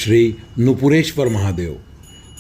श्री नुपुरेश्वर महादेव।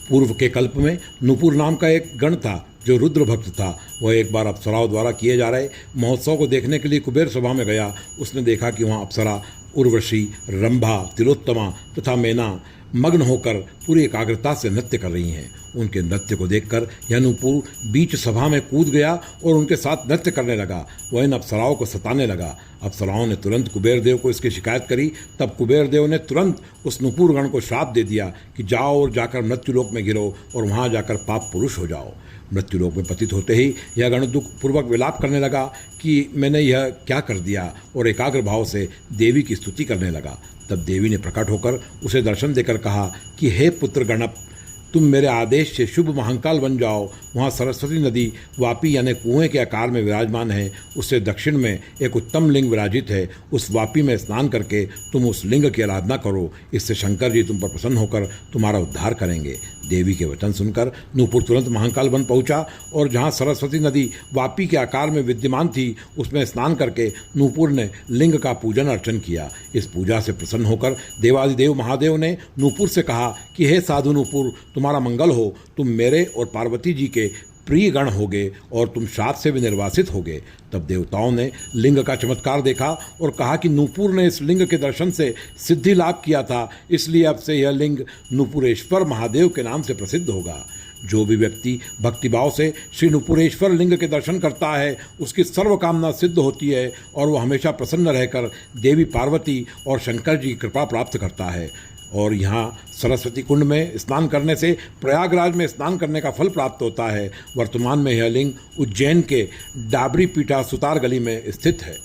पूर्व के कल्प में नुपुर नाम का एक गण था जो रुद्र भक्त था। वह एक बार अप्सराओं द्वारा किए जा रहे महोत्सव को देखने के लिए कुबेर सभा में गया। उसने देखा कि वहाँ अप्सरा उर्वशी, रंभा, तिलोत्तमा तथा मैना मग्न होकर पूरी एकाग्रता से नृत्य कर रही हैं। उनके नृत्य को देखकर यह नुपुर बीच सभा में कूद गया और उनके साथ नृत्य करने लगा। वह इन अप्सराओं को सताने लगा। अप्सराओं ने तुरंत कुबेर देव को इसकी शिकायत करी। तब कुबेर देव ने तुरंत उस नुपुर गण को श्राप दे दिया कि जाओ और जाकर मृत्युलोक में गिरो और वहाँ जाकर पाप पुरुष हो जाओ। मृत्युलोक में पतित होते ही यह गण दुख पूर्वक विलाप करने लगा कि मैंने यह क्या कर दिया, और एकाग्र भाव से देवी की स्तुति करने लगा। तब देवी ने प्रकट होकर उसे दर्शन देकर कहा कि हे पुत्र गणप, तुम मेरे आदेश से शुभ महाकाल बन जाओ। वहाँ सरस्वती नदी वापी यानी कुएं के आकार में विराजमान है। उससे दक्षिण में एक उत्तम लिंग विराजित है। उस वापी में स्नान करके तुम उस लिंग की आराधना करो। इससे शंकर जी तुम पर प्रसन्न होकर तुम्हारा उद्धार करेंगे। देवी के वचन सुनकर नुपुर तुरंत महाकाल वन पहुंचा और जहाँ सरस्वती नदी वापी के आकार में विद्यमान थी उसमें स्नान करके नुपुर ने लिंग का पूजन अर्चन किया। इस पूजा से प्रसन्न होकर देवादिदेव महादेव ने नुपुर से कहा कि हे साधु नुपुर, तुम्हारा मंगल हो। तुम मेरे और पार्वती जी के प्रिय गण होगे और तुम श्राप से भी निर्वासित होगे। तब देवताओं ने लिंग का चमत्कार देखा और कहा कि नुपुर ने इस लिंग के दर्शन से सिद्धि लाभ किया था, इसलिए अब से यह लिंग नुपुरेश्वर महादेव के नाम से प्रसिद्ध होगा। जो भी व्यक्ति भक्तिभाव से श्री नुपुरेश्वर लिंग के दर्शन करता है उसकी सर्व कामना सिद्ध होती है और वह हमेशा प्रसन्न रहकर देवी पार्वती और शंकर जी की कृपा प्राप्त करता है। और यहाँ सरस्वती कुंड में स्नान करने से प्रयागराज में स्नान करने का फल प्राप्त होता है। वर्तमान में यह लिंग उज्जैन के डाबरी पीठा सुतार गली में स्थित है।